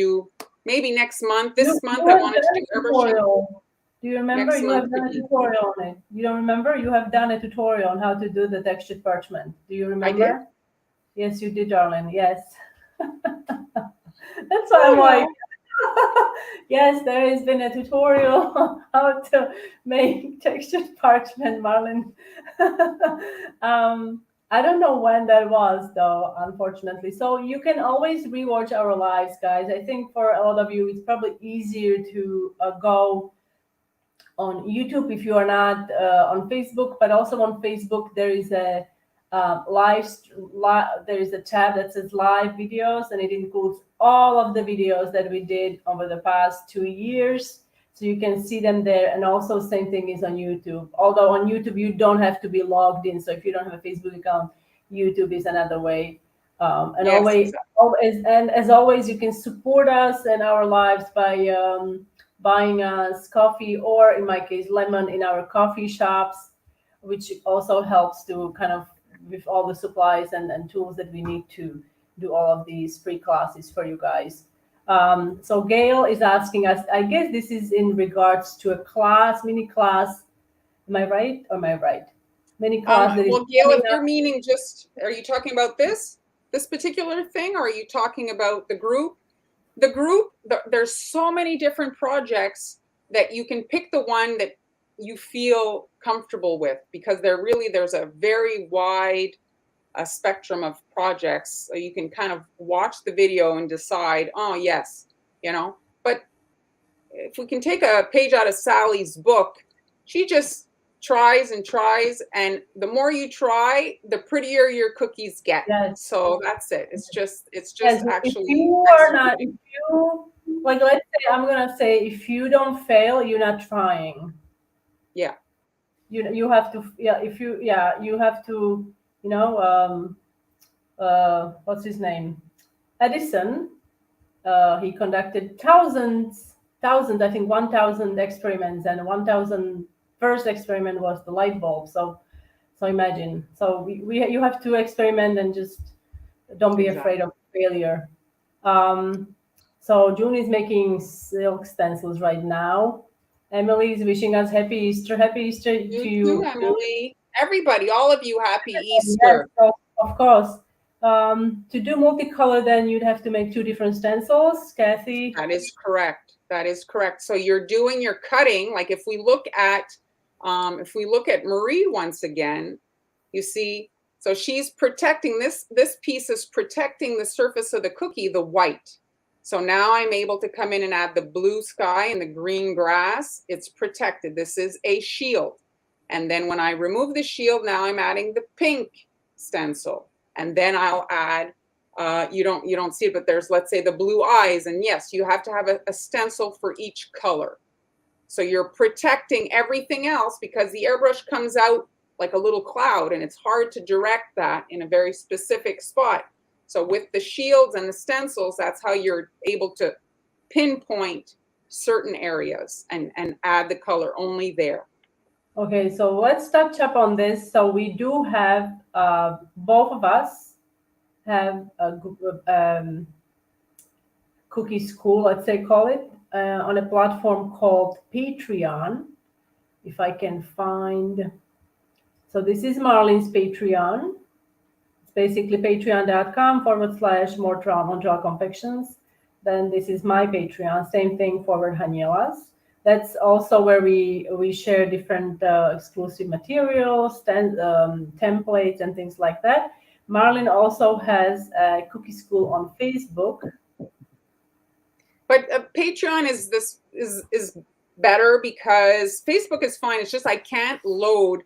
next month. This month I wanted to do airbrushing. Do you remember you have done a tutorial on it? You don't remember? You have done a tutorial on how to do the textured parchment. Do you remember? I did. Yes, you did, darling. Yes. That's why I'm like, yes, there has been a tutorial on how to make textured parchment, Marlon. I don't know when that was, though, unfortunately. So you can always rewatch our lives, guys. I think for a lot of you, it's probably easier to go on YouTube if you are not on Facebook, but also on Facebook there is a there is a tab that says live videos, and it includes all of the videos that we did over the past 2 years. So you can see them there. And also same thing is on YouTube. Although on YouTube, you don't have to be logged in. So if you don't have a Facebook account, YouTube is another way. As always, you can support us and our lives by buying us coffee, or in my case, lemon in our coffee shops, which also helps to kind of with all the supplies and tools that we need to do all of these free classes for you guys. So Gail is asking us, I guess this is in regards to a class, mini class. Am I right? Or am I right? Mini class. Well, Gail, if you're meaning are you talking about this particular thing? Or are you talking about the group? The group, there's so many different projects that you can pick the one that you feel comfortable with, because there's a very wide spectrum of projects. So you can kind of watch the video and decide, oh yes, but if we can take a page out of Sally's book, she just tries and tries, and the more you try, the prettier your cookies get. Yes. So that's it. It's just yes, actually, if you are not, if you, like, let's say, I'm gonna say, if you don't fail, you're not trying. Yeah. You have to, you have to, what's his name? Edison. He conducted thousands thousands, I think 1,000 experiments, and 1,000 first experiment was the light bulb. So imagine. So you have to experiment and just don't be afraid of failure. So June is making silk stencils right now. Emily is wishing us happy Easter. Happy Easter to you, Emily. Everybody, all of you, happy Easter. Yes, so, of course. To do multicolor, then you'd have to make 2 different stencils, Kathy. That is correct. That is correct. So you're doing your cutting. Like if we look at Marie once again, you see, so she's protecting this piece is protecting the surface of the cookie, the white. So now I'm able to come in and add the blue sky and the green grass. It's protected. This is a shield. And then when I remove the shield, now I'm adding the pink stencil. And then I'll add, you don't see it, but there's, let's say, the blue eyes. And yes, you have to have a stencil for each color. So you're protecting everything else because the airbrush comes out like a little cloud and it's hard to direct that in a very specific spot. So with the shields and the stencils, that's how you're able to pinpoint certain areas and add the color only there. Okay, so let's touch up on this. So we do have, both of us have a group of cookie school, let's say, call it, on a platform called Patreon. If I can find, so this is Marlene's Patreon. It's basically patreon.com/Montreal Confections. Then this is my Patreon, same thing, /Haniela's. That's also where we share different exclusive materials, templates, and things like that. Marlene also has a cookie school on Facebook. But Patreon is better because Facebook is fine. It's just I can't load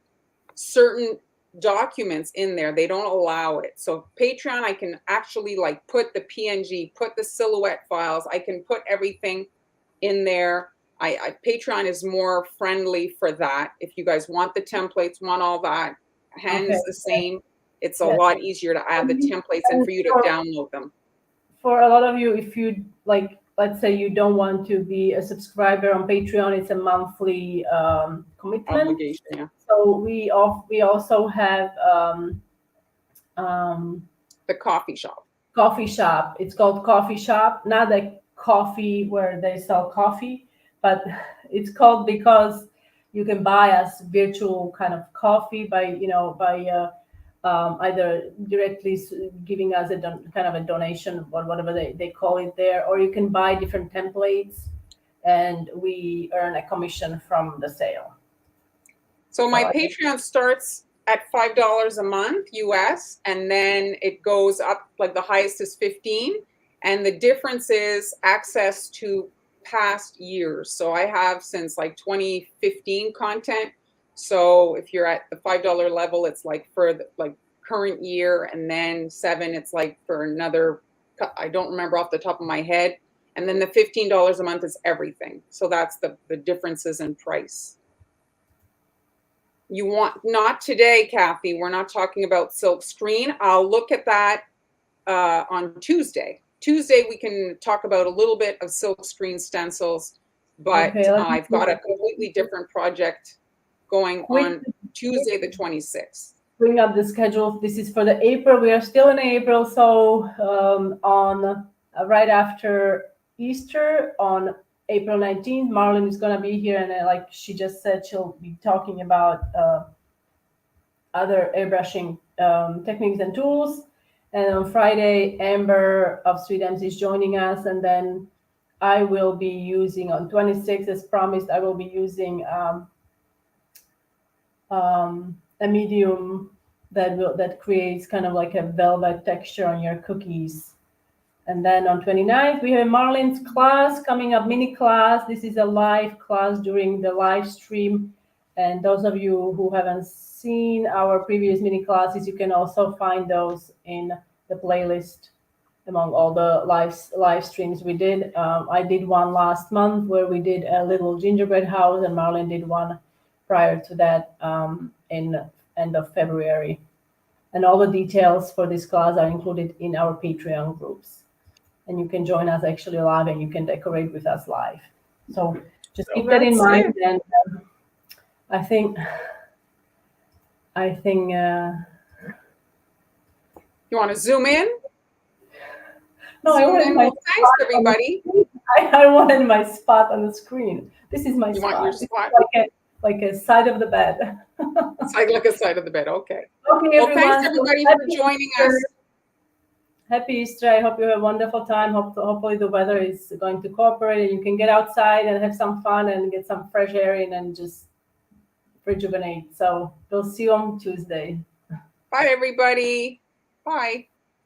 certain documents in there. They don't allow it. So Patreon, I can actually like put the PNG, put the silhouette files. I can put everything in there. Patreon is more friendly for that. If you guys want the templates, want all that, Han's the same. It's a lot easier to add the templates and for you to download them. For a lot of you, if you like, let's say you don't want to be a subscriber on Patreon, it's a monthly commitment. Obligation, yeah. So we also have the coffee shop. Coffee shop. It's called Coffee Shop, not a coffee where they sell coffee, but it's called because you can buy us virtual kind of coffee by either directly giving us kind of a donation or whatever they call it there, or you can buy different templates and we earn a commission from the sale. So my Patreon starts at $5 a month US, and then it goes up, like the highest is 15. And the difference is access to past years. So I have since like 2015 content. So if you're at the $5 level, it's like for the like current year, and then 7, it's like for another, I don't remember off the top of my head. And then the $15 a month is everything. So that's the differences in price. You want, not today, Kathy, we're not talking about silk screen. I'll look at that on Tuesday. Tuesday, we can talk about a little bit of silk screen stencils, but I've got a completely different project going on Tuesday, the 26th. Bring up the schedule. This is for the April. We are still in April. So on right after Easter, on April 19th, Marlene is going to be here. And like she just said, she'll be talking about other airbrushing techniques and tools. And on Friday, Amber of Sweet M's is joining us. And then I will be using, on 26th, as promised, I will be using a medium that creates kind of like a velvet texture on your cookies. And then on 29th, we have Marlene's class coming up, mini class. This is a live class during the live stream. And those of you who haven't seen our previous mini classes, you can also find those in the playlist among all the live streams we did. I did one last month where we did a little gingerbread house, and Marlene did one prior to that in end of February. And all the details for this class are included in our Patreon groups. And you can join us actually live, and you can decorate with us live. So just So keep that in that's mind. it. And I think You want to zoom in? no, I Zoom wanted in. my Well, thanks, spot on the everybody. screen. I wanted my spot on the screen. This is my You spot. want your This is spot? like a side of the bed. It's like look at side of the bed. Okay. Okay, Well, everyone. thanks, everybody, So for joining us. Happy Easter. I hope you have a wonderful time. Hopefully the weather is going to cooperate and you can get outside and have some fun and get some fresh air in and just rejuvenate. So we'll see you on Tuesday. Bye, everybody. Bye.